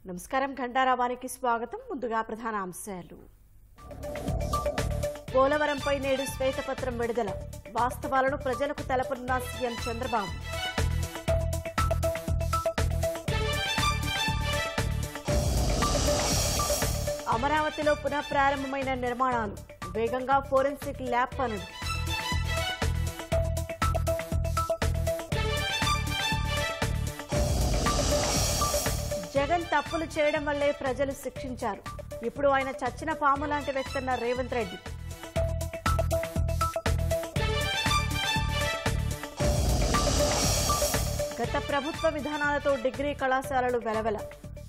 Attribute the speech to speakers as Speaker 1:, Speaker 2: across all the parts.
Speaker 1: నమస్కారం ఘంటారావానికి స్వాగతం. ముందుగా ప్రధాన అంశాలు. పోలవరంపై నేడు శ్వేతపత్రం విడుదల. వాస్తవాలను ప్రజలకు తెలపనున్న సీఎం చంద్రబాబు. అమరావతిలో పునఃప్రారంభమైన నిర్మాణాలు. వేగంగా ఫోరెన్సిక్ ల్యాబ్ పనులు. జగన్ తప్పులు చేయడం వల్లే ప్రజలు శిక్షించారు. ఇప్పుడు ఆయన చచ్చిన పాము లాంటి వ్యక్తన్న రేవంత్ రెడ్డి. గత ప్రభుత్వ విధానాలతో డిగ్రీ కళాశాలలు వెలవెల.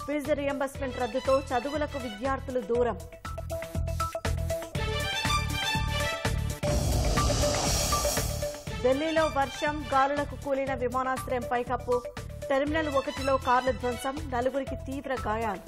Speaker 1: ఫీజు రియంబర్స్మెంట్ రద్దుతో చదువులకు విద్యార్థులు దూరం. ఢిల్లీలో వర్షం, గాలులకు కూలిన విమానాశ్రయం పైకప్పు. టెర్మినల్ 1లో కార్ల ధ్వంసం, నలుగురికి తీవ్ర గాయాలు.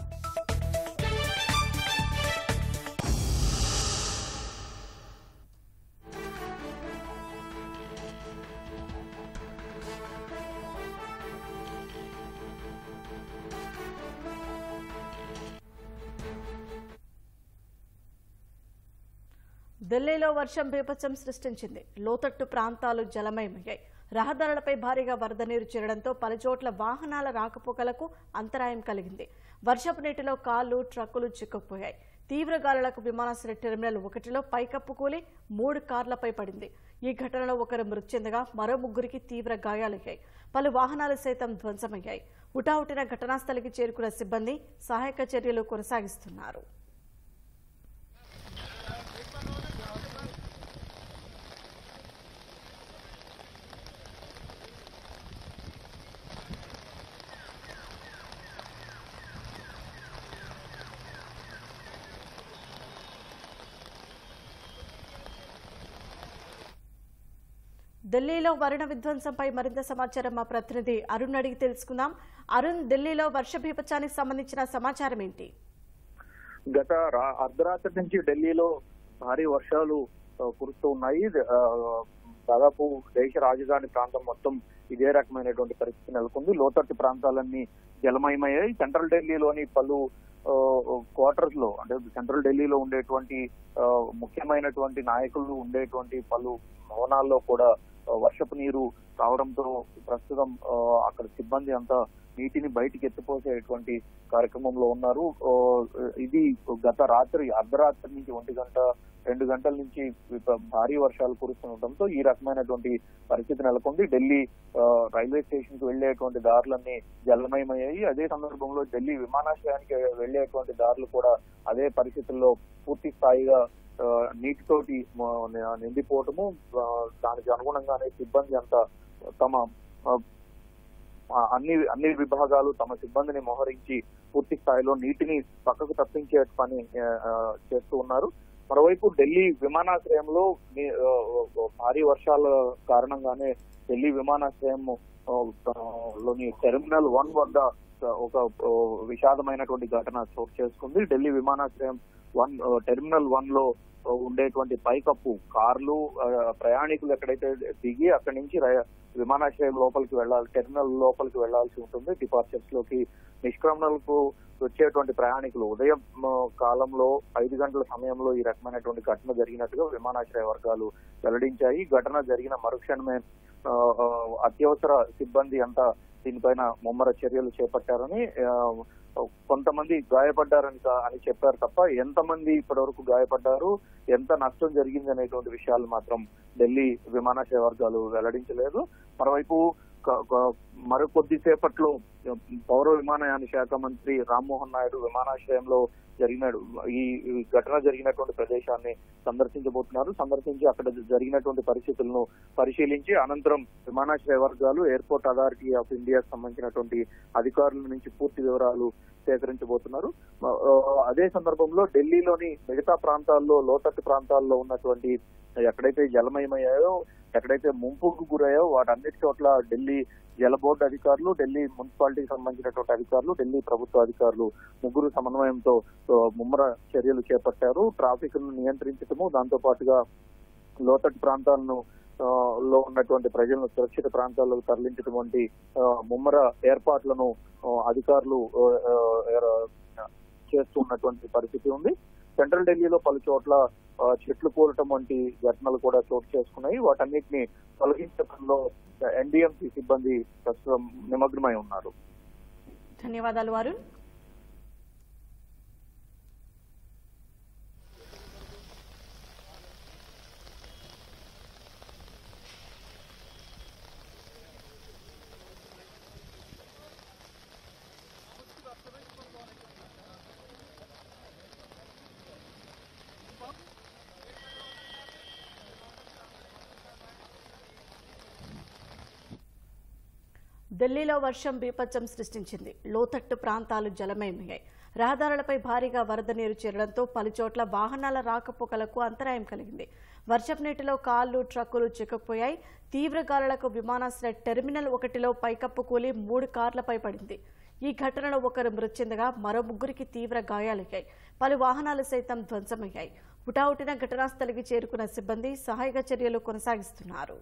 Speaker 1: ఢిల్లీలో వర్షం బీభత్సం సృష్టించింది. లోతట్టు ప్రాంతాలు జలమయమయ్యాయి. రహదారులపై భారీగా వరద నీరు చేరడంతో పలుచోట్ల వాహనాల రాకపోకలకు అంతరాయం కలిగింది. వర్షపు నీటిలో కార్లు, ట్రక్కులు చిక్కుకుపోయాయి. తీవ్ర గాలులకు విమానాశ్రయ టెర్మినల్ 1లో పైకప్పు కూలి 3 కార్లపై పడింది. ఈ ఘటనలో ఒకరు మృతి చెందగా మరో 3కి తీవ్ర గాయాలయ్యాయి. పలు వాహనాలు సైతం ధ్వంసమయ్యాయి. హుటాహుటిన ఘటనాస్థలికి చేరుకున్న సిబ్బంది సహాయక చర్యలు కొనసాగిస్తున్నారు. ఢిల్లీలో వరుణ విధ్వంసంపై మరింత సమాచారం మా ప్రతినిధి అరుణ్ అడిగి తెలుసుకుందాం. అరుణ్, ఢిల్లీలో వర్ష బీభత్సానికి సంబంధించిన సమాచారం ఏంటి?
Speaker 2: గత అర్ధరాత్రి నుంచి ఢిల్లీలో భారీ వర్షాలు కురుస్తూ ఉన్నాయి. దాదాపు దేశ రాజధాని ప్రాంతం మొత్తం ఇదే రకమైనటువంటి పరిస్థితి నెలకొంది. లోతట్టు ప్రాంతాలన్నీ జలమయమయ్యాయి. సెంట్రల్ ఢిల్లీలోని పలు క్వార్టర్స్ లో, అంటే సెంట్రల్ ఢిల్లీలో ఉండేటువంటి ముఖ్యమైనటువంటి నాయకులు ఉండేటువంటి పలు భవనాల్లో కూడా వర్షపు నీరు రావడంతో ప్రస్తుతం అక్కడ సిబ్బంది అంతా నీటిని బయటికి ఎత్తిపోసేటువంటి కార్యక్రమంలో ఉన్నారు. ఇది గత రాత్రి అర్ధరాత్రి నుంచి 1 గంట 2 గంటల నుంచి భారీ వర్షాలు కురుస్తుండటంతో ఈ రకమైనటువంటి పరిస్థితి నెలకొంది. ఢిల్లీ రైల్వే స్టేషన్ కి వెళ్లేటువంటి దారులన్నీ జలమయమయ్యాయి. అదే సందర్భంలో ఢిల్లీ విమానాశ్రయానికి వెళ్లేటువంటి దారులు కూడా అదే పరిస్థితుల్లో పూర్తి స్థాయిగా నీటితోటి నిండిపోవటము, దానికి అనుగుణంగానే సిబ్బంది అంతా తమ అన్ని విభాగాలు తమ సిబ్బందిని మోహరించి పూర్తి స్థాయిలో నీటిని పక్కకు తప్పించే పని చేస్తూ ఉన్నారు. మరోవైపు ఢిల్లీ విమానాశ్రయంలో భారీ వర్షాల కారణంగానే ఢిల్లీ విమానాశ్రయం లోని టెర్మినల్ 1 వద్ద ఒక విషాదమైనటువంటి ఘటన చోటు చేసుకుంది. ఢిల్లీ విమానాశ్రయం టెర్మినల్ 1లో ఉండేటువంటి పైకప్పు కార్లు, ప్రయాణికులు ఎక్కడైతే దిగి అక్కడి నుంచి విమానాశ్రయం లోపలికి వెళ్ళాలి, టెర్మినల్ లోపలికి వెళ్లాల్సి ఉంటుంది. డిపార్చర్స్ లోకి నిష్క్రమణలకు వచ్చేటువంటి ప్రయాణికులు ఉదయం కాలంలో 5 గంటల సమయంలో ఈ రకమైనటువంటి ఘటన జరిగినట్టుగా విమానాశ్రయ వర్గాలు వెల్లడించాయి. ఘటన జరిగిన మరుక్షణమే అత్యవసర సిబ్బంది అంతా దీనిపైన ముమ్మర చర్యలు చేపట్టారని, కొంతమంది గాయపడ్డారని చెప్పారు తప్ప ఎంతమంది ఇప్పటి వరకు గాయపడ్డారు, ఎంత నష్టం జరిగింది అనేటువంటి విషయాలు మాత్రం ఢిల్లీ విమానాశ్రయ వర్గాలు వెల్లడించలేదు. మరోవైపు మరికొద్దిసేపట్లో పౌర విమానయాన శాఖ మంత్రి రామ్మోహన్ నాయుడు విమానాశ్రయంలో ఈ ఘటన జరిగినటువంటి ప్రదేశాన్ని సందర్శించబోతున్నారు. సందర్శించి అక్కడ జరిగినటువంటి పరిస్థితులను పరిశీలించి అనంతరం విమానాశ్రయ వర్గాలు ఎయిర్పోర్ట్ అథారిటీ ఆఫ్ ఇండియాకు సంబంధించినటువంటి అధికారుల నుంచి పూర్తి వివరాలు సేకరించబోతున్నారు. అదే సందర్భంలో ఢిల్లీలోని మిగతా ప్రాంతాల్లో, లోతట్టు ప్రాంతాల్లో ఉన్నటువంటి ఎక్కడైతే జలమయమయ్యాయో, ఎక్కడైతే ముంపుకు గురయ్యో వాటన్నిటి చోట్ల ఢిల్లీ జల బోర్డు అధికారులు, ఢిల్లీ మున్సిపాలిటీకి సంబంధించినటువంటి అధికారులు, ఢిల్లీ ప్రభుత్వ అధికారులు ముగ్గురు సమన్వయంతో ముమ్మర చర్యలు చేపట్టారు. ట్రాఫిక్ ను నియంత్రించడము, దాంతో పాటుగా లోతట్టు ప్రాంతాలను లో ఉన్నటువంటి ప్రజలను సురక్షిత ప్రాంతాలకు తరలించినటువంటి ముమ్మర ఏర్పాట్లను అధికారులు చేస్తున్నటువంటి పరిస్థితి ఉంది. సెంట్రల్ ఢిల్లీలో పలు చోట్ల చెట్లు కూలటం వంటి ఘటనలు కూడా చోటు చేసుకున్నాయి. వాటన్నిటిని తొలగించడంలో ఎన్డీఎంసీ సిబ్బంది ప్రస్తుతం నిమగ్నమై ఉన్నారు.
Speaker 1: ధన్యవాదాలు అరుణ్. ఢిల్లీలో వర్షం బీభత్సం సృష్టించింది. లోతట్టు ప్రాంతాలు జలమయమయ్యాయి. రహదారులపై భారీగా వరద నీరు చేరడంతో పలుచోట్ల వాహనాల రాకపోకలకు అంతరాయం కలిగింది. వర్షపు నీటిలో కార్లు, ట్రక్కులు చిక్కుకుపోయాయి. తీవ్ర గాలులకు విమానాశ్రయ టెర్మినల్ 1లో పైకప్పు కూలి 3 కార్లపై పడింది. ఈ ఘటనలో ఒకరు మృతి చెందగా మరో 3కి తీవ్ర గాయాలయ్యాయి. పలు వాహనాలు సైతం ధ్వంసమయ్యాయి. హుటాహుటిన ఘటనా స్థలికి చేరుకున్న సిబ్బంది సహాయక చర్యలు కొనసాగిస్తున్నారు.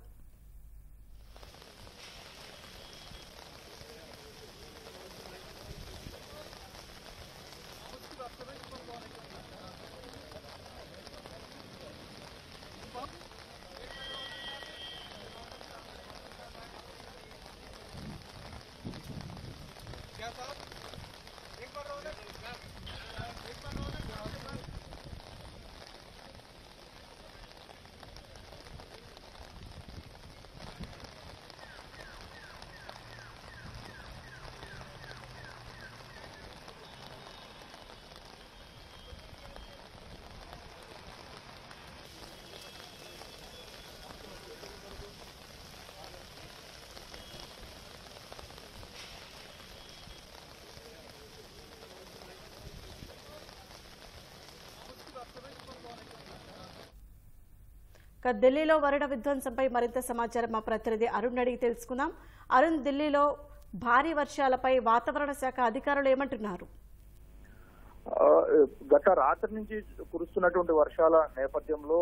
Speaker 1: ఢిల్లీలో వరద విధ్వంసంపై మరింత సమాచారం మా ప్రతినిధి అరుణ్ అడిగి తెలుసుకుందాం. అరుణ్, ఢిల్లీలో భారీ వర్షాలపై వాతావరణ శాఖ అధికారులు ఏమంటున్నారు?
Speaker 2: గత రాత్రి నుంచి కురుస్తున్నటువంటి వర్షాల నేపథ్యంలో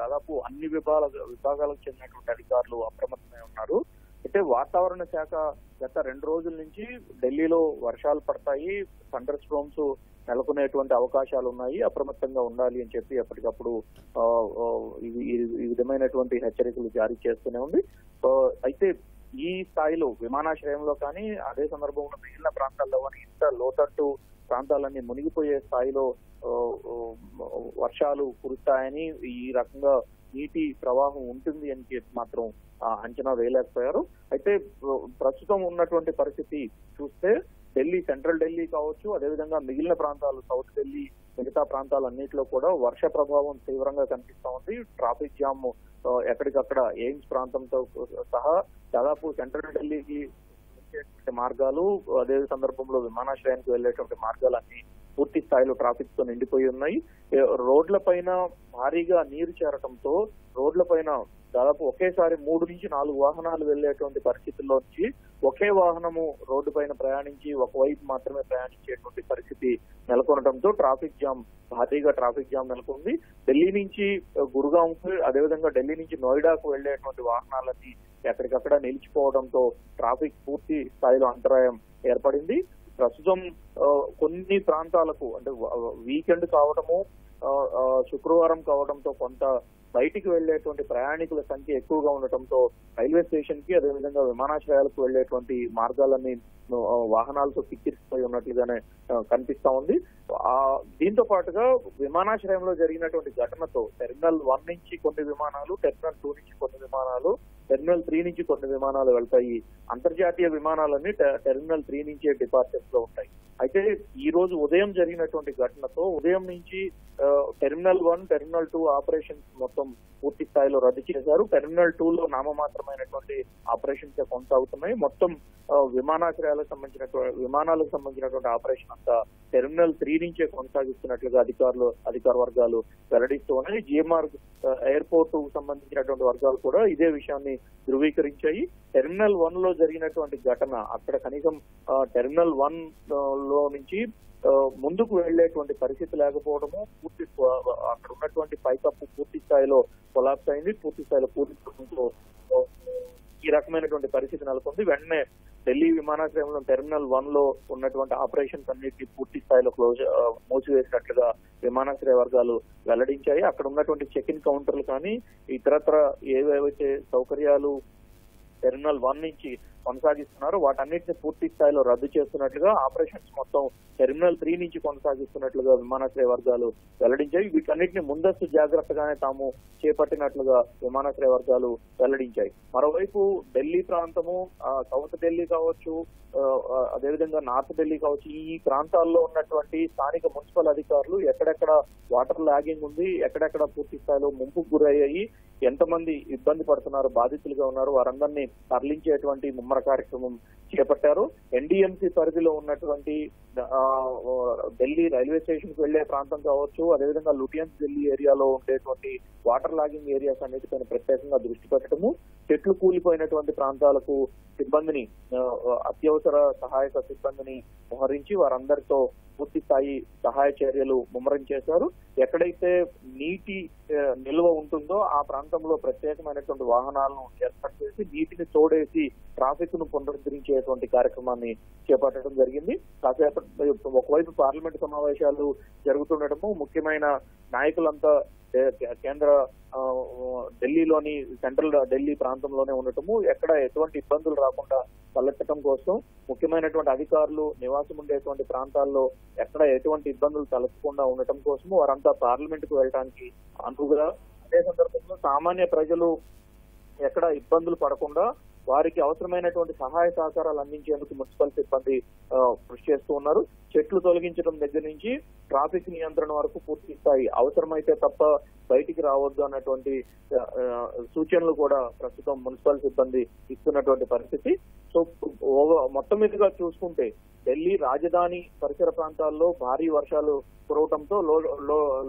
Speaker 2: దాదాపు అన్ని విభాగాలకు చెందినటువంటి అధికారులు అప్రమత్తమై ఉన్నారు. అయితే వాతావరణ శాఖ గత 2 రోజుల నుంచి ఢిల్లీలో వర్షాలు పడతాయి, థండర్ స్ట్రోమ్స్ నెలకొనేటువంటి అవకాశాలు ఉన్నాయి, అప్రమత్తంగా ఉండాలి అని చెప్పి ఎప్పటికప్పుడు ఈ విధమైనటువంటి హెచ్చరికలు జారీ చేస్తూనే ఉంది. అయితే ఈ స్థాయిలో విమానాశ్రయంలో కానీ అదే సందర్భంలో మిగిలిన ప్రాంతాల్లో కానీ ఇంత లోతట్టు ప్రాంతాలన్నీ మునిగిపోయే స్థాయిలో వర్షాలు కురుస్తాయని, ఈ రకంగా నీటి ప్రవాహం ఉంటుంది అని చెప్పి మాత్రం అంచనా వేయలేకపోయారు. అయితే ప్రస్తుతం ఉన్నటువంటి పరిస్థితి చూస్తే ఢిల్లీ, సెంట్రల్ ఢిల్లీ కావచ్చు, అదేవిధంగా మిగిలిన ప్రాంతాలు, సౌత్ ఢిల్లీ, మిగతా ప్రాంతాలన్నింటిలో కూడా వర్ష ప్రభావం తీవ్రంగా కనిపిస్తా ఉంది. ట్రాఫిక్ జామ్ ఎక్కడికక్కడ ఎయిమ్స్ ప్రాంతంతో సహా దాదాపు సెంట్రల్ ఢిల్లీకి వచ్చేటువంటి మార్గాలు, అదే సందర్భంలో విమానాశ్రయానికి వెళ్లేటువంటి మార్గాలన్నీ పూర్తి స్థాయిలో ట్రాఫిక్ తో నిండిపోయి ఉన్నాయి. రోడ్ల పైన భారీగా నీరు చేరటంతో రోడ్ల పైన దాదాపు ఒకేసారి 3 నుంచి 4 వాహనాలు వెళ్లేటువంటి పరిస్థితుల్లోంచి ఒకే వాహనము రోడ్డు పైన ప్రయాణించి ఒకవైపు మాత్రమే ప్రయాణించేటువంటి పరిస్థితి నెలకొనడంతో భారీగా ట్రాఫిక్ జామ్ నెలకొంది. ఢిల్లీ నుంచి గురుగాంకు, అదేవిధంగా ఢిల్లీ నుంచి నోయిడాకు వెళ్లేటువంటి వాహనాలన్నీ ఎక్కడికక్కడ నిలిచిపోవడంతో ట్రాఫిక్ పూర్తి స్థాయిలో అంతరాయం ఏర్పడింది. ప్రస్తుతం కొన్ని ప్రాంతాలకు అంటే వీకెండ్ కావడము, శుక్రవారం కావడంతో కొంత బయటికి వెళ్లేటువంటి ప్రయాణికుల సంఖ్య ఎక్కువగా ఉండటంతో రైల్వే స్టేషన్ కి, అదేవిధంగా విమానాశ్రయాలకు వెళ్లేటువంటి మార్గాలన్నీ వాహనాలతో కిక్కిరిసిపోయి ఉన్నట్లుగానే కనిపిస్తా ఉంది. దీంతో పాటుగా విమానాశ్రయంలో జరిగినటువంటి ఘటనతో టెర్మినల్ 1 నుంచి కొన్ని విమానాలు, టెర్మినల్ 2 నుంచి కొన్ని విమానాలు, టెర్మినల్ 3 నుంచి కొన్ని విమానాలు వెళ్తాయి. అంతర్జాతీయ విమానాలన్నీ టెర్మినల్ 3 నుంచే డిపార్చర్స్ లో ఉంటాయి. అయితే ఈ రోజు ఉదయం జరిగినటువంటి ఘటనతో ఉదయం నుంచి టెర్మినల్ 1, టెర్మినల్ 2 ఆపరేషన్స్ మొత్తం పూర్తి స్థాయిలో రద్దు చేశారు. టెర్మినల్ 2 లో నామమాత్రమైనటువంటి ఆపరేషన్స్ కొనసాగుతున్నాయి. మొత్తం విమానాలకు సంబంధించినటువంటి ఆపరేషన్ అంతా టెర్మినల్ 3 నుంచే కొనసాగిస్తున్నట్లుగా అధికార వర్గాలు వెల్లడిస్తూ ఉన్నాయి. జిఎంఆర్ ఎయిర్పోర్ట్ కు సంబంధించినటువంటి వర్గాలు కూడా ఇదే విషయాన్ని ధృవీకరించాయి. టెర్మినల్ 1 లో జరిగినటువంటి ఘటన, అక్కడ కనీసం టెర్మినల్ 1 లో నుంచి ముందుకు వెళ్లేటువంటి పరిస్థితి లేకపోవడము, అక్కడ ఉన్నటువంటి పైకప్పు పూర్తి స్థాయిలో కొలాప్స్ అయింది, పూర్తి స్థాయిలో కూలిపోవడంతో ఈ రకమైనటువంటి పరిస్థితి నెలకొంది. వెంటనే ఢిల్లీ విమానాశ్రయంలో టెర్మినల్ 1 లో ఉన్నటువంటి ఆపరేషన్స్ అన్నిటిని పూర్తి స్థాయిలో మూసివేసినట్లుగా విమానాశ్రయ వర్గాలు వెల్లడించాయి. అక్కడ ఉన్నటువంటి చెక్ ఇన్ కౌంటర్లు కానీ ఇతరత్ర ఏవేవైతే సౌకర్యాలు టెర్మినల్ 1 నుంచి కొనసాగిస్తున్నారు వాటన్నిటిని పూర్తి స్థాయిలో రద్దు చేస్తున్నట్లుగా, ఆపరేషన్స్ మొత్తం టెర్మినల్ 3 నుంచి కొనసాగిస్తున్నట్లుగా విమానాశ్రయ వర్గాలు వెల్లడించాయి. వీటన్నిటిని ముందస్తు జాగ్రత్తగానే తాము చేపట్టినట్లుగా విమానాశ్రయ వర్గాలు వెల్లడించాయి. మరోవైపు ఢిల్లీ ప్రాంతము, సౌత్ ఢిల్లీ కావచ్చు, అదేవిధంగా నార్త్ ఢిల్లీ కావచ్చు, ఈ ప్రాంతాల్లో ఉన్నటువంటి స్థానిక మున్సిపల్ అధికారులు ఎక్కడెక్కడ వాటర్ లాగింగ్ ఉంది, ఎక్కడెక్కడ పూర్తి స్థాయిలో ముంపుకు గురయ్యాయి, ఎంతమంది ఇబ్బంది పడుతున్నారు, బాధితులుగా ఉన్నారు, వారందరినీ తరలించేటువంటి ముమ్మర కార్యక్రమం చేపట్టారు. ఎన్డీఎంసీ పరిధిలో ఉన్నటువంటి ఢిల్లీ రైల్వే స్టేషన్ కు వెళ్లే ప్రాంతం కావచ్చు, అదేవిధంగా లుటియన్స్ ఢిల్లీ ఏరియాలో ఉండేటువంటి వాటర్ లాగింగ్ ఏరియాస్ అన్నిటిపైన ప్రత్యేకంగా దృష్టి పెట్టడము, చెట్లు కూలిపోయినటువంటి ప్రాంతాలకు సిబ్బందిని, అత్యవసర సహాయక సిబ్బందిని మోహరించి వారందరితో పూర్తి స్థాయి సహాయ చర్యలు ముమ్మరం చేశారు. ఎక్కడైతే నీటి నిల్వ ఉంటుందో ఆ ప్రాంతంలో ప్రత్యేకమైనటువంటి వాహనాలను ఏర్పాటు చేసి నీటిని తోడేసి ట్రాఫిక్ ను పునరుద్ధరించేటువంటి కార్యక్రమాన్ని చేపట్టడం జరిగింది. కాసేపటి ఒకవైపు పార్లమెంట్ సమావేశాలు జరుగుతుండటము, ముఖ్యమైన నాయకులంతా కేంద్ర ఢిల్లీలోని సెంట్రల్ ఢిల్లీ ప్రాంతంలోనే ఉండటము, ఎక్కడ ఎటువంటి ఇబ్బందులు రాకుండా తలెత్తడం కోసం ముఖ్యమైనటువంటి అధికారులు నివాసం ఉండేటువంటి ప్రాంతాల్లో ఎక్కడ ఎటువంటి ఇబ్బందులు తలెత్తకుండా ఉండటం కోసము వారంతా పార్లమెంట్ కు వెళ్ళడానికి అనువుగా, అదే సందర్భంలో సామాన్య ప్రజలు ఎక్కడ ఇబ్బందులు పడకుండా వారికి అవసరమైనటువంటి సహాయ సహకారాలు అందించేందుకు మున్సిపల్ సిబ్బంది కృషి చేస్తూ ఉన్నారు. చెట్లు తొలగించడం దగ్గర నుంచి ట్రాఫిక్ నియంత్రణ వరకు పూర్తి స్థాయి, అవసరమైతే తప్ప బయటికి రావద్దు అన్నటువంటి సూచనలు కూడా ప్రస్తుతం మున్సిపల్ సిబ్బంది ఇస్తున్నటువంటి పరిస్థితి. సో మొత్తం మీదుగా చూసుకుంటే ఢిల్లీ రాజధాని పరిసర ప్రాంతాల్లో భారీ వర్షాలు కురవటంతో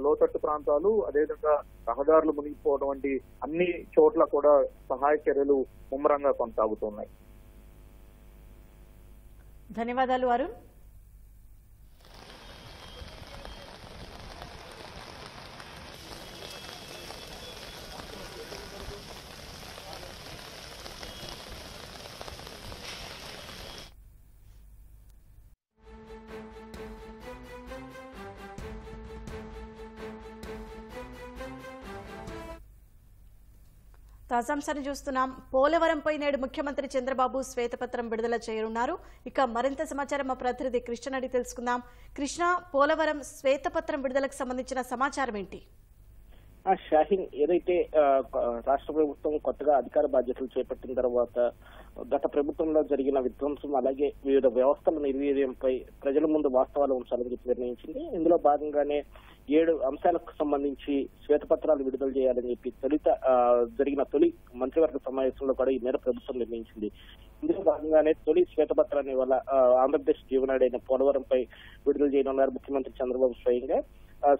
Speaker 2: లోతట్టు ప్రాంతాలు, అదేవిధంగా రహదారులు మునిగిపోవడం వంటి అన్ని చోట్ల కూడా సహాయ చర్యలు ముమ్మరంగా కొనసాగుతున్నాయి.
Speaker 1: ధన్యవాదాలు అరుణ్. తాజాంశాన్ని చూస్తున్నాం. పోలవరంపై నేడు ముఖ్యమంత్రి చంద్రబాబు శ్వేతపత్రం విడుదల చేయనున్నారు. ఇక మరింత సమాచారం మా ప్రతినిధి కృష్ణ అడిగి తెలుసుకుందాం. కృష్ణ, పోలవరం శ్వేతపత్రం విడుదలకు సంబంధించిన సమాచారం ఏంటి?
Speaker 3: షాహీన్, ఏదైతే రాష్ట్ర ప్రభుత్వం కొత్తగా అధికార బాధ్యతలు చేపట్టిన తర్వాత గత ప్రభుత్వంలో జరిగిన విధ్వంసం అలాగే వివిధ వ్యవస్థల నిర్వీర్యంపై ప్రజల ముందు వాస్తవాలు ఉంచాలని చెప్పి నిర్ణయించింది. ఇందులో భాగంగానే 7 అంశాలకు సంబంధించి శ్వేతపత్రాలు విడుదల చేయాలని చెప్పి జరిగిన తొలి మంత్రివర్గ సమావేశంలో కూడా ఈ మేర ప్రభుత్వం నిర్ణయించింది. ఇందులో భాగంగానే తొలి శ్వేతపత్రాన్ని వల్ల ఆంధ్రప్రదేశ్ జీవనాడైన పోలవరంపై విడుదల చేయనున్నారు ముఖ్యమంత్రి చంద్రబాబు స్వయంగా.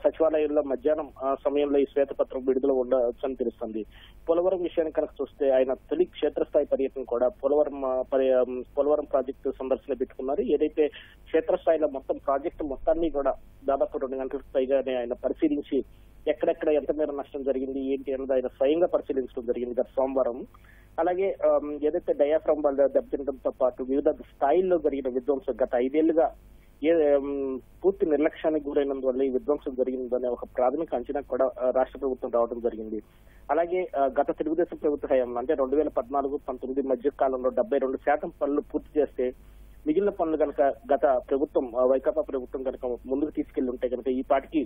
Speaker 3: సచివాలయంలో మధ్యాహ్నం సమయంలో ఈ శ్వేతపత్రం విడుదల ఉండవచ్చని తెలుస్తుంది. పోలవరం విషయాన్ని కనుక చూస్తే ఆయన తొలి క్షేత్రస్థాయి పర్యటన కూడా పోలవరం ప్రాజెక్టు సందర్శన పెట్టుకున్నారు. ఏదైతే క్షేత్రస్థాయిలో మొత్తం ప్రాజెక్టు మొత్తాన్ని కూడా దాదాపు 2 గంటలకు పైగానే ఆయన పరిశీలించి ఎక్కడెక్కడ ఎంత మేర నష్టం జరిగింది ఏంటి అన్నది ఆయన స్వయంగా పరిశీలించడం జరిగింది గత సోమవారం. అలాగే ఏదైతే డయాఫ్రామ్ వల్ల దెబ్బతినడంతో పాటు వివిధ స్థాయిల్లో జరిగిన విధ్వంసం గత 5 ఏళ్లుగా పూర్తి నిర్లక్ష్యానికి గురైనందువల్ల ఈ విధ్వంసం జరిగిందనే ఒక ప్రాథమిక అంచనా కూడా రాష్ట్ర ప్రభుత్వం రావడం జరిగింది. అలాగే గత తెలుగుదేశం ప్రభుత్వ హయాంలో అంటే 2014-19 మధ్య కాలంలో 72% పనులు పూర్తి చేస్తే మిగిలిన పనులు కనుక గత ప్రభుత్వం వైకాపా ప్రభుత్వం కనుక ముందుకు తీసుకెళ్లి ఉంటే కనుక ఈ పాటికి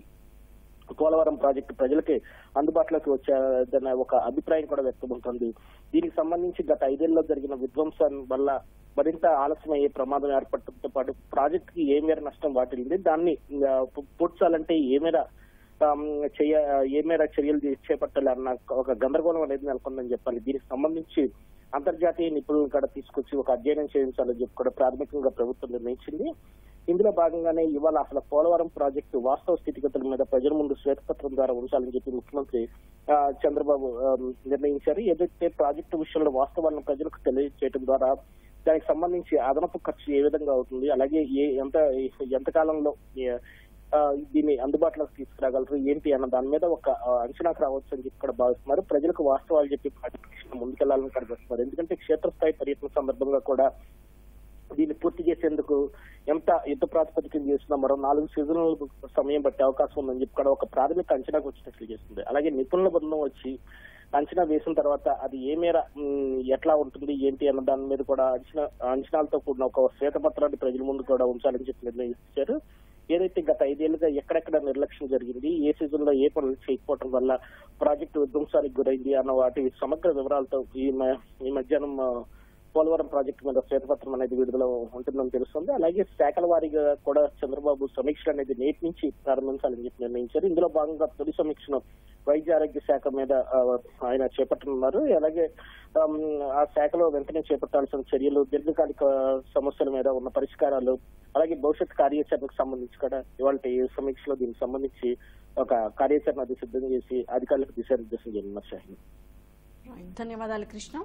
Speaker 3: పోలవరం ప్రాజెక్టు ప్రజలకి అందుబాటులోకి వచ్చేదన్న ఒక అభిప్రాయం కూడా వ్యక్తమవుతుంది. దీనికి సంబంధించి గత 5 ఏళ్లలో జరిగిన విధ్వంసం వల్ల మరింత ఆలస్యమయ్యే ప్రమాదం ఏర్పడటంతో పాటు ప్రాజెక్టుకి ఏ మేర నష్టం వాటిల్లింది, దాన్ని పూడ్చాలంటే ఏ మేర చర్యలు చేపట్టాలి అన్న ఒక గందరగోళం అనేది నెలకొందని చెప్పాలి. దీనికి సంబంధించి అంతర్జాతీయ నిపుణులను కూడా తీసుకొచ్చి ఒక అధ్యయనం చేయించాలని చెప్పి కూడా ప్రాథమికంగా ప్రభుత్వం నిర్ణయించింది. ఇందులో భాగంగానే ఇవాళ అసలు పోలవరం ప్రాజెక్టు వాస్తవ స్థితిగతుల మీద ప్రజల ముందు శ్వేతపత్రం ద్వారా ఉంచాలని చెప్పి ముఖ్యమంత్రి చంద్రబాబు నిర్ణయించారు. ఏదైతే ప్రాజెక్టు విషయంలో వాస్తవాలను ప్రజలకు తెలియజేయడం ద్వారా దానికి సంబంధించి అదనపు ఖర్చు ఏ విధంగా అవుతుంది, అలాగే ఎంత కాలంలో దీన్ని అందుబాటులోకి తీసుకురాగలరు ఏంటి అన్న దాని మీద ఒక అంచనాకు రావచ్చు అని చెప్పి కూడా భావిస్తున్నారు. ప్రజలకు వాస్తవాలు చెప్పి ప్రాజెక్టు ముందుకెళ్లాలని కనిపిస్తున్నారు. ఎందుకంటే క్షేత్రస్థాయి పర్యటన సందర్భంగా కూడా దీన్ని పూర్తి చేసేందుకు ఎంత యుద్ధ ప్రాతిపదికన చేసినా మరో 4 సీజన్ల సమయం పట్టే అవకాశం ఉందని చెప్పి కూడా ఒక ప్రాథమిక అంచనాకు వచ్చినట్లు చేస్తుంది. అలాగే నిపుణుల బృందం వచ్చి అంచనా వేసిన తర్వాత అది ఏ మేర ఎట్లా ఉంటుంది ఏంటి అన్న దాని మీద కూడా అంచనాలతో కూడిన ఒక శ్వేతపత్రాన్ని ప్రజల ముందు కూడా ఉంచాలని చెప్పి నిర్ణయించారు. ఏదైతే గత 5 ఏళ్లుగా ఎక్కడెక్కడ నిర్లక్ష్యం జరిగింది, ఏ సీజన్ లో ఏ పనులు చేయకపోవడం వల్ల ప్రాజెక్టు విధ్వంసానికి గురైంది అన్న వాటి సమగ్ర వివరాలతో ఈ మధ్యాహ్నం పోలవరం ప్రాజెక్టు మీద శ్వేతపత్రం అనేది విడుదల ఉంటుందని తెలుస్తుంది. అలాగే శాఖల వారీగా కూడా చంద్రబాబు సమీక్షలు అనేది నేటి నుంచి ప్రారంభించాలని చెప్పి నిర్ణయించారు. ఇందులో భాగంగా తొలి సమీక్షను వైద్య ఆరోగ్య శాఖ మీద ఆయన చేపట్టనున్నారు. అలాగే ఆ శాఖలో వెంటనే చేపట్టాల్సిన చర్యలు, దీర్ఘకాలిక సమస్యల మీద ఉన్న పరిష్కారాలు, అలాగే భవిష్యత్ కార్యాచరణకు సంబంధించి కూడా ఇవాళ సమీక్షలో దీనికి సంబంధించి ఒక కార్యాచరణ అది సిద్ధం చేసి అధికారులకు దిశానిర్దేశం చేయనున్నారు. షాహిన్,
Speaker 1: ధన్యవాదాలు కృష్ణ.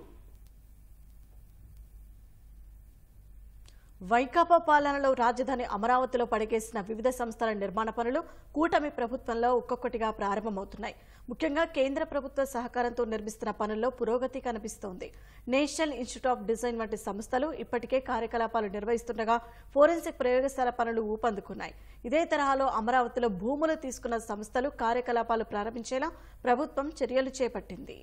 Speaker 1: వైకాపా పాలనలో రాజధాని అమరావతిలో పడిగేసిన వివిధ సంస్థల నిర్మాణ పనులు కూటమి ప్రభుత్వంలో ఒక్కొక్కటిగా ప్రారంభమవుతున్నాయి. ముఖ్యంగా కేంద్ర ప్రభుత్వ సహకారంతో నిర్మిస్తున్న పనుల్లో పురోగతి కనిపిస్తోంది. నేషనల్ ఇన్స్టిట్యూట్ ఆఫ్ డిజైన్ వంటి సంస్థలు ఇప్పటికే కార్యకలాపాలు నిర్వహిస్తుండగా ఫోరెన్సిక్ ప్రయోగశాల పనులు ఊపందుకున్నాయి. ఇదే తరహాలో అమరావతిలో భూములు తీసుకున్న సంస్థలు కార్యకలాపాలు ప్రారంభించేలా ప్రభుత్వం చర్యలు చేపట్టింది.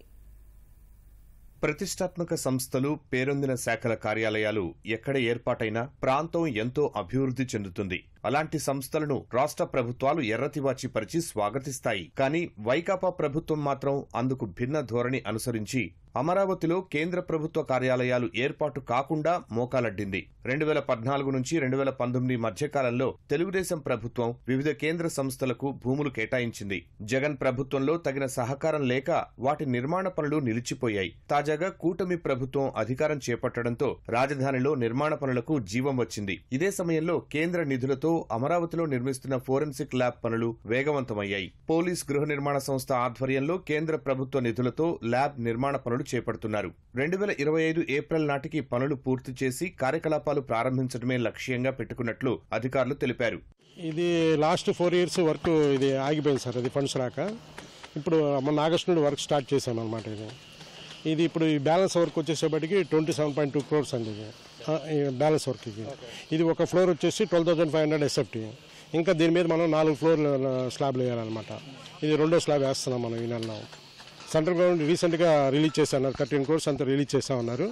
Speaker 4: ప్రతిష్టాత్మక సంస్థలు, పేరొందిన శాఖల కార్యాలయాలు ఎక్కడ ఏర్పాటైనా ప్రాంతం ఎంతో అభివృద్ధి చెందుతుంది. అలాంటి సంస్థలను రాష్ట్ర ప్రభుత్వాలు ఎర్రతివాచి పరిచి స్వాగతిస్తాయి. కానీ వైకాపా ప్రభుత్వం మాత్రం అందుకు భిన్న ధోరణి అనుసరించి అమరావతిలో కేంద్ర ప్రభుత్వ కార్యాలయాలు ఏర్పాటు కాకుండా మోకాలడ్డింది. 2014 నుంచి 2019 మధ్యకాలంలో తెలుగుదేశం ప్రభుత్వం వివిధ కేంద్ర సంస్థలకు భూములు కేటాయించింది. జగన్ ప్రభుత్వంలో తగిన సహకారం లేక వాటి నిర్మాణ పనులు నిలిచిపోయాయి. తాజాగా కూటమి ప్రభుత్వం అధికారం చేపట్టడంతో రాజధానిలో నిర్మాణ పనులకు జీవం వచ్చింది. ఇదే సమయంలో కేంద్ర నిధులతో అమరావతిలో నిర్మిస్తున్న ఫోరెన్సిక్ ల్యాబ్ పనులు వేగవంతమయ్యాయి. పోలీస్ గృహ నిర్మాణ సంస్థ ఆధ్వర్యంలో కేంద్ర ప్రభుత్వ నిధులతో ల్యాబ్ నిర్మాణ పనులు చేపడుతున్నారు. 2025 ఏప్రిల్ నాటికి పనులు పూర్తి చేసి కార్యకలాపాలు ప్రారంభించడమే లక్ష్యంగా పెట్టుకున్నట్లు అధికారులు తెలిపారు.
Speaker 5: ఇది లాస్ట్ 4 years వర్క్ ఇది ఆగిపోయింది సార్. అది ఫండ్స్ రాక ఇప్పుడు మన ఆగస్టు నుండి వర్క్ స్టార్ట్ చేశాను అనమాట. ఇది ఇప్పుడు ఈ బ్యాలెన్స్ వర్క్ వచ్చేసేపటికి 27.2 crores అండి. బ్యాలెన్స్ వర్క్ ఇది ఒక ఫ్లోర్ వచ్చేసి 12,500 SFT. ఇంకా దీని మీద మనం 4 ఫ్లోర్లు స్లాబ్లు వేయాలన్నమాట. ఇది 2వ స్లాబ్ వేస్తున్నాం మనం ఈ నెలలో. సెంట్రల్ గవర్నమెంట్ రీసెంట్గా రిలీజ్ చేశారు, 13 crores అంతా రిలీజ్ చేస్తామన్నారు.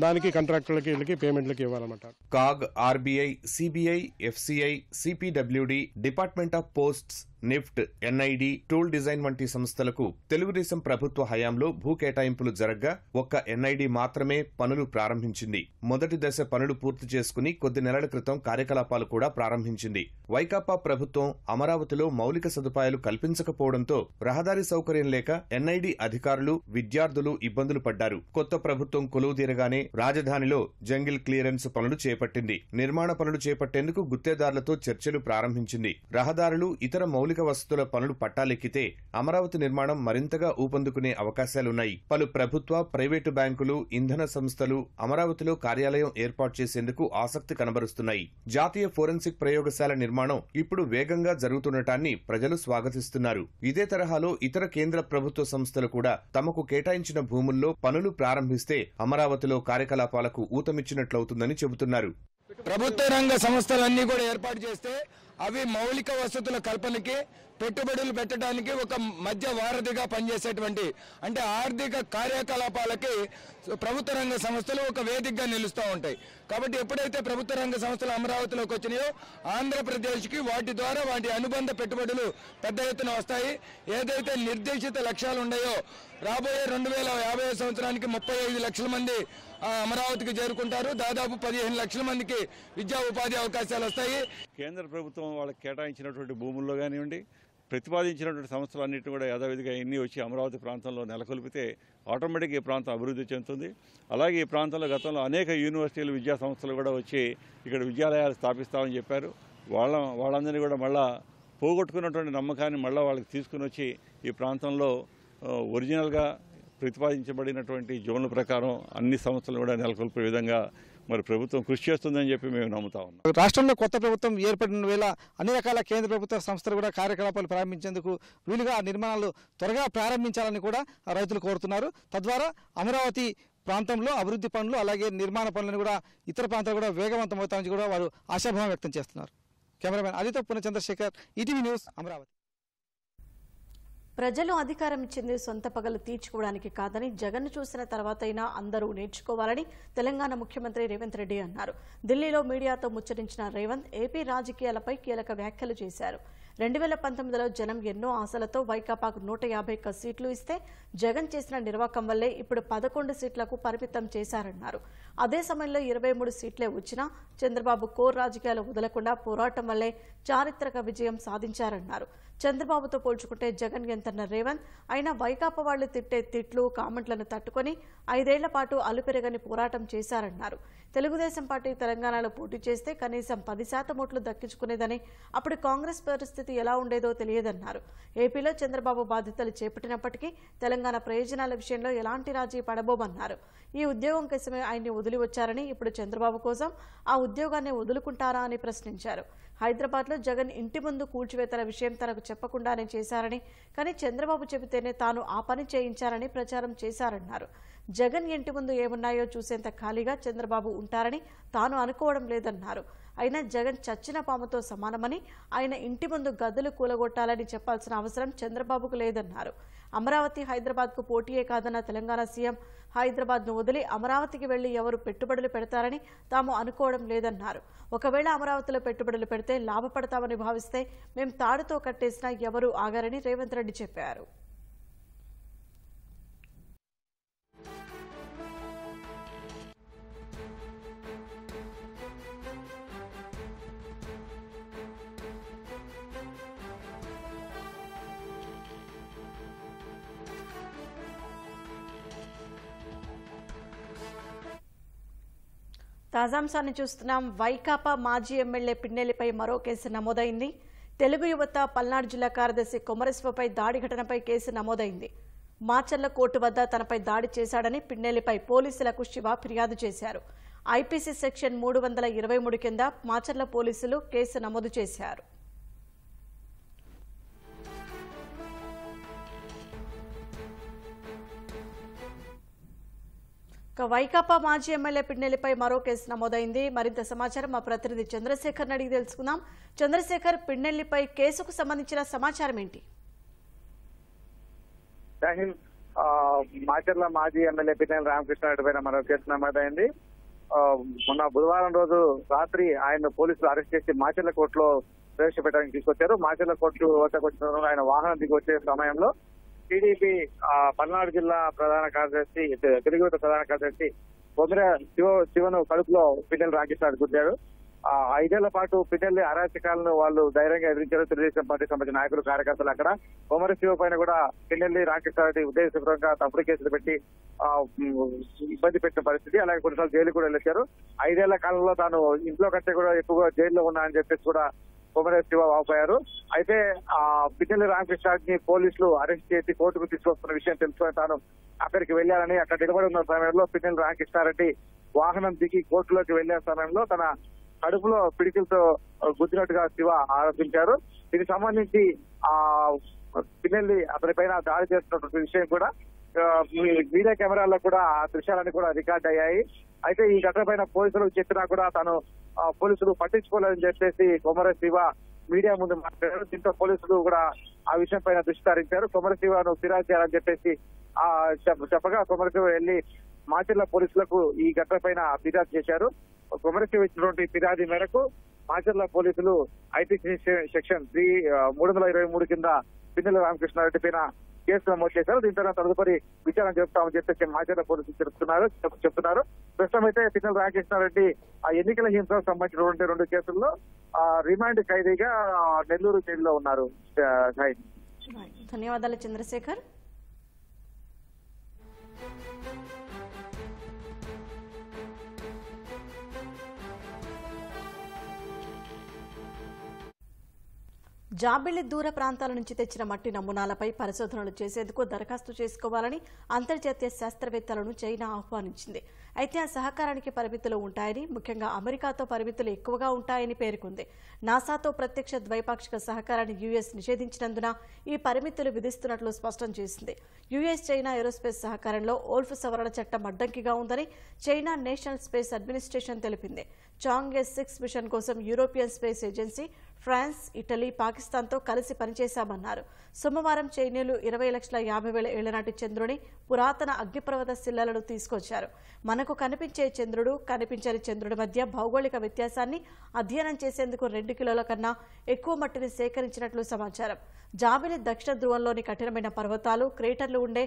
Speaker 5: దానికి కాంట్రాక్టర్లకి వీళ్ళకి పేమెంట్లకి ఇవ్వాలన్నమాట.
Speaker 4: CAG, RBI, CBI, FCI, CPWD, department of posts, NIFT, NID, tool design వంటి సంస్థలకు తెలుగుదేశం ప్రభుత్వ హయాంలో భూ కేటాయింపులు జరగ్గా ఒక్క ఎన్ఐడి మాత్రమే పనులు ప్రారంభించింది. మొదటి దశ పనులు పూర్తి చేసుకుని కొద్ది నెలల క్రితం కార్యకలాపాలు కూడా ప్రారంభించింది. వైకాపా ప్రభుత్వం అమరావతిలో మౌలిక సదుపాయాలు కల్పించకపోవడంతో రహదారి సౌకర్యం లేక ఎన్ఐడి అధికారులు, విద్యార్థులు ఇబ్బందులు పడ్డారు. కొత్త ప్రభుత్వం కొలువుదీరగానే రాజధానిలో జంగిల్ క్లియరెన్స్ పనులు చేపట్టింది. నిర్మాణ పనులు చేపట్టేందుకు గుత్తేదారులతో చర్చలు ప్రారంభించింది. రహదారులు, ఇతర మౌలిక వసతుల పనులు పట్టాలెక్కితే అమరావతి నిర్మాణం మరింతగా ఊపందుకునే అవకాశాలున్నాయి. పలు ప్రభుత్వ, ప్రైవేటు బ్యాంకులు, ఇంధన సంస్థలు అమరావతిలో కార్యాలయం ఏర్పాటు చేసేందుకు ఆసక్తి కనబరుస్తున్నాయి. జాతీయ ఫోరెన్సిక్ ప్రయోగశాల నిర్మాణం ఇప్పుడు వేగంగా జరుగుతుండటాన్ని ప్రజలు స్వాగతిస్తున్నారు. ఇదే తరహాలో ఇతర కేంద్ర ప్రభుత్వ సంస్థలు కూడా తమకు కేటాయించిన భూముల్లో పనులు ప్రారంభిస్తే అమరావతిలో కార్యకలాపాలకు ఊతమిచ్చినట్లవుతుందని చెబుతున్నారు.
Speaker 6: ప్రభుత్వ రంగ సంస్థలన్నీ కూడా ఏర్పాటు చేస్తే అవి మౌలిక వసతుల కల్పనకి, పెట్టుబడులు పెట్టడానికి ఒక మధ్య వారధిగా పనిచేసేటువంటి, అంటే ఆర్థిక కార్యకలాపాలకి ప్రభుత్వ రంగ సంస్థలు ఒక వేదికగా నిలుస్తూ ఉంటాయి. కాబట్టి ఎప్పుడైతే ప్రభుత్వ రంగ సంస్థలు అమరావతిలోకి వచ్చినాయో ఆంధ్రప్రదేశ్కి వాటి ద్వారా వాటి అనుబంధ పెట్టుబడులు పెద్ద ఎత్తున వస్తాయి. ఏదైతే నిర్దేశిత లక్ష్యాలు ఉన్నాయో రాబోయే 2050 సంవత్సరానికి 35 లక్షల మంది అమరావతికి చేరుకుంటారు. దాదాపు 15 లక్షల మందికి విద్యా ఉపాధి అవకాశాలు వస్తాయి.
Speaker 7: కేంద్ర ప్రభుత్వం వాళ్ళకి కేటాయించినటువంటి భూముల్లో కానివ్వండి, ప్రతిపాదించినటువంటి సంస్థలన్నింటినీ కూడా యథావిధిగా ఎన్ని వచ్చి అమరావతి ప్రాంతంలో నెలకొల్పితే ఆటోమేటిక్గా ఈ ప్రాంతం అభివృద్ధి చెందుతుంది. అలాగే ఈ ప్రాంతంలో గతంలో అనేక యూనివర్సిటీలు, విద్యా సంస్థలు కూడా వచ్చి ఇక్కడ విద్యాలయాలు స్థాపిస్తామని చెప్పారు. వాళ్ళందరినీ కూడా మళ్ళా పోగొట్టుకున్నటువంటి నమ్మకాన్ని మళ్ళీ వాళ్ళకి తీసుకుని వచ్చి ఈ ప్రాంతంలో ఒరిజినల్గా ప్రతిపాదించబడినటువంటి జోన్ల ప్రకారం అన్ని సంస్థలు కూడా నెలకొల్పే విధంగా మరి ప్రభుత్వం కృషి చేస్తుందని చెప్పి మేము నమ్ముతా ఉన్నాం.
Speaker 8: రాష్ట్రంలో కొత్త ప్రభుత్వం ఏర్పడిన వేళ అన్ని రకాల కేంద్ర ప్రభుత్వ సంస్థలు కూడా కార్యకలాపాలు ప్రారంభించేందుకు వీలుగా నిర్మాణాలు త్వరగా ప్రారంభించాలని కూడా రైతులు కోరుతున్నారు. తద్వారా అమరావతి ప్రాంతంలో అభివృద్ధి పనులు అలాగే నిర్మాణ పనులను కూడా ఇతర ప్రాంతాలు కూడా వేగవంతం అవుతామని కూడా వారు ఆశాభావం వ్యక్తం చేస్తున్నారు. కెమెరామెన్ అదితో పునః చంద్రశేఖర్, ఈటీవీ న్యూస్, అమరావతి.
Speaker 1: ప్రజలు అధికారం ఇచ్చింది సొంత పగలు తీర్చుకోవడానికి కాదని జగన్ చూసిన తర్వాతైనా అందరూ నేర్చుకోవాలని తెలంగాణ ముఖ్యమంత్రి రేవంత్ రెడ్డి అన్నారు. ఢిల్లీలో మీడియాతో ముచ్చరించిన రేవంత్ ఏపీ రాజకీయాలపై కీలక వ్యాఖ్యలు చేశారు. 2019లో జనం ఎన్నో ఆశలతో వైకాపాకు 151 సీట్లు ఇస్తే జగన్ చేసిన నిర్వాకం వల్లే ఇప్పుడు 11 సీట్లకు పరిమితం చేశారన్నారు. అదే సమయంలో 23 సీట్లే వచ్చినా చంద్రబాబు కోర్ రాజకీయాలు వదలకుండా పోరాటం వల్లే చారిత్రక విజయం సాధించారన్నారు. చంద్రబాబుతో పోల్చుకుంటే జగన్ ఎంతన్న రేవంత్ అయినా వైకాపా వాళ్లు తిట్టే తిట్లు కామెంట్లను తట్టుకొని 5 ఏళ్ల పాటు అలుపెరగని పోరాటం చేశారన్నారు. తెలుగుదేశం పార్టీ తెలంగాణలో పోటీ చేస్తే కనీసం 10% ఓట్లు దక్కించుకునేదని, అప్పుడు కాంగ్రెస్ పరిస్థితి ఎలా ఉండేదో తెలియదన్నారు. ఏపీలో చంద్రబాబు బాధ్యతలు చేపట్టినప్పటికీ తెలంగాణ ప్రయోజనాల విషయంలో ఎలాంటి రాజీ పడబోమన్నారు. ఈ ఉద్యోగం కోసమే ఆయన్ని వదిలి వచ్చారని, ఇప్పుడు చంద్రబాబు కోసం ఆ ఉద్యోగాన్ని వదులుకుంటారా అని ప్రశ్నించారు. హైదరాబాద్లో జగన్ ఇంటి ముందు కూల్చివేతల విషయం తనకు చెప్పకుండానే చేశారని, కానీ చంద్రబాబు చెబితేనే తాను ఆ పని చేయించారని ప్రచారం చేశారన్నారు. జగన్ ఇంటి ముందు ఏమున్నాయో చూసేంత ఖాళీగా చంద్రబాబు ఉంటారని తాను అనుకోవడం లేదన్నారు. అయినా జగన్ చచ్చిన పాముతో సమానమని, ఆయన ఇంటి ముందు గద్దలు కూలగొట్టాలని చెప్పాల్సిన అవసరం చంద్రబాబుకు లేదన్నారు. అమరావతి హైదరాబాద్కు పోటీయే కాదన్న తెలంగాణ సీఎం హైదరాబాద్ను వదిలి అమరావతికి వెళ్లి ఎవరు పెట్టుబడులు పెడతారని తాము అనుకోవడం లేదన్నారు. ఒకవేళ అమరావతిలో పెట్టుబడులు పెడితే లాభపడతామని భావిస్తే మేం తాడుతో కట్టేసినా ఎవరూ ఆగారని రేవంత్ రెడ్డి చెప్పారు. తాజాంశాన్ని చూస్తున్నాం. వైకాపా మాజీ ఎమ్మెల్యే పిన్నెల్లిపై మరో కేసు నమోదైంది. తెలుగు యువత పల్నాడు జిల్లా కార్యదర్శి కొమరశివపై దాడి ఘటనపై కేసు నమోదైంది. మాచర్ల కోర్టు వద్ద తనపై దాడి చేశాడని పిన్నెల్లిపై పోలీసులకు శివ ఫిర్యాదు చేశారు. ఐపీసీ సెక్షన్ 323 కింద మాచర్ల పోలీసులు కేసు నమోదు చేశారు. వైకాపా మాజీ ఎమ్మెల్యే పిన్నెల్లిపై మరో కేసు నమోదైంది. మరింత సమాచారం మా ప్రతినిధి చంద్రశేఖర్ అడిగి తెలుసుకుందాం. చంద్రశేఖర్, పిన్నెల్లిపై కేసుకు సంబంధించిన సమాచారం ఏంటి?
Speaker 2: మాచర్ల మాజీ ఎమ్మెల్యే పిన్నెల్లి రామకృష్ణారెడ్డి పైన మరో కేసు నమోదైంది. మొన్న బుధవారం రోజు రాత్రి ఆయన పోలీసులు అరెస్ట్ చేసి మాచర్ల కోర్టులో ప్రవేశపెట్టడానికి తీసుకొచ్చారు. మాచర్ల కోర్టు వద్దకు వచ్చిన ఆయన వాహనం దిగి వచ్చే సమయంలో టీడీపీ పల్నాడు జిల్లా ప్రధాన కార్యదర్శి, తెలుగు ప్రధాన కార్యదర్శి శివను కడుపులో పిన్నెల్లి రామకృష్ణారెడ్డి గుద్దాడు. 5 ఏళ్ల పాటు పిన్నెల్లి అరాచకాలను వాళ్ళు ధైర్యంగా ఎదిరించారు తెలుగుదేశం పార్టీ సంబంధించిన నాయకులు, కార్యకర్తలు. అక్కడ కొమర శివ పైన కూడా పిన్నెల్లి రామకృష్ణారెడ్డి ఉద్దేశపూర్వకంగా తప్పుడు కేసులు పెట్టి ఇబ్బంది పెట్టిన పరిస్థితి. అలాగే కొన్నిసార్లు జైలు కూడా వెళ్ళొచ్చారు. 5 ఏళ్ల కాలంలో తాను ఇంట్లో కంటే కూడా ఎక్కువగా జైల్లో ఉన్నా అని చెప్పేసి కూడా కొమర శివ వాపోయారు. అయితే పిన్నెల్లి రామకృష్ణారెడ్డిని పోలీసులు అరెస్ట్ చేసి కోర్టుకు తీసుకొస్తున్న విషయం తెలుసుకొని తాను అక్కడికి వెళ్లారని, అక్కడ నిలబడి ఉన్న సమయంలో పిన్నెల్లి రామకృష్ణారెడ్డి వాహనం దిగి కోర్టులోకి వెళ్లే సమయంలో తన కడుపులో పిడికిలతో గుద్దినట్టుగా శివ ఆరోపించారు. దీనికి సంబంధించి పిన్నెల్లి అతని పైన దాడి చేస్తున్నటువంటి విషయం కూడా మీడియా కెమెరాల్లో కూడా ఆ దృశ్యాలన్నీ కూడా రికార్డ్ అయ్యాయి. అయితే ఈ ఘటన పైన పోలీసులకు చెప్పినా కూడా తాను పోలీసులు పట్టించుకోలేదని చెప్పేసి కొమర శివ మీడియా ముందు మాట్లాడారు. దీంతో పోలీసులు కూడా ఆ విషయం పైన దృష్టి సారించారు. కొమర శివను ఫిర్యాదు చేయాలని చెప్పేసి చెప్పగా కొమర శివ వెళ్లి మాచర్ల పోలీసులకు ఈ ఘటన పైన ఫిర్యాదు చేశారు. కొమర శివ ఇచ్చినటువంటి ఫిర్యాదు మేరకు మాచర్ల పోలీసులు ఐపీసీ సెక్షన్ 323 కింద పిన్నెల్లి రామకృష్ణారెడ్డి పైన కేసు నమోదు చేశారు. దీంతో తదుపరి విచారణ జరుపుతామని చెప్పేసి మాచర్ల పోలీసులు చెప్తున్నారు. ప్రస్తుతం అయితే పిన్నెల్లి రామకృష్ణారెడ్డి ఆ ఎన్నికల హింసకు సంబంధించినటువంటి 2 కేసుల్లో రిమాండ్ ఖైదీగా నెల్లూరు జైలులో ఉన్నారు.
Speaker 1: ధన్యవాదాలు చంద్రశేఖర్. జాబిల్లి దూర ప్రాంతాల నుంచి తెచ్చిన మట్టి నమూనాలపై పరిశోధనలు చేసేందుకు దరఖాస్తు చేసుకోవాలని అంతర్జాతీయ శాస్త్రవేత్తలను చైనా ఆహ్వానించింది. అయితే ఆ సహకారానికి పరిమితులు ఉంటాయని, ముఖ్యంగా అమెరికాతో పరిమితులు ఎక్కువగా ఉంటాయని పేర్కొంది. నాసాతో ప్రత్యక్ష ద్వైపాక్షిక సహకారాన్ని యుఎస్ నిషేధించినందున ఈ పరిమితులు విధిస్తున్నట్లు స్పష్టం చేసింది. యుఎస్ చైనా ఏరోస్పేస్ సహకారంలో ఓల్ఫ్ సవరణ చట్టం అడ్డంకిగా ఉందని చైనా నేషనల్ స్పేస్ అడ్మినిస్ట్రేషన్ తెలిపింది. చాంగ్ S6 మిషన్ కోసం European space agency, France, Italy, పాకిస్తాన్తో కలిసి పనిచేశామన్నారు. సోమవారం చైనీయులు 20,50,000 ఏళ్ల నాటి చంద్రుని పురాతన అగ్నిపర్వత శిలలను తీసుకొచ్చారు. మనకు కనిపించే చంద్రుడు, కనిపించని చంద్రుడి మధ్య భౌగోళిక వ్యత్యాసాన్ని అధ్యయనం చేసేందుకు 2 కిలోల కన్నా ఎక్కువ మట్టిని సేకరించినట్లు సమాచారం. జాబిలి దక్షిణ ధ్రువంలోని కఠినమైన పర్వతాలు, క్రేటర్లు ఉండే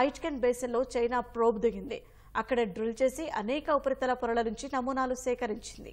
Speaker 1: ఐట్కెన్ బేసిన్లో చైనా ప్రోబ్ దిగింది. అక్కడ డ్రిల్ చేసి అనేక ఉపరితల పొరల నుంచి నమూనాలు సేకరించింది.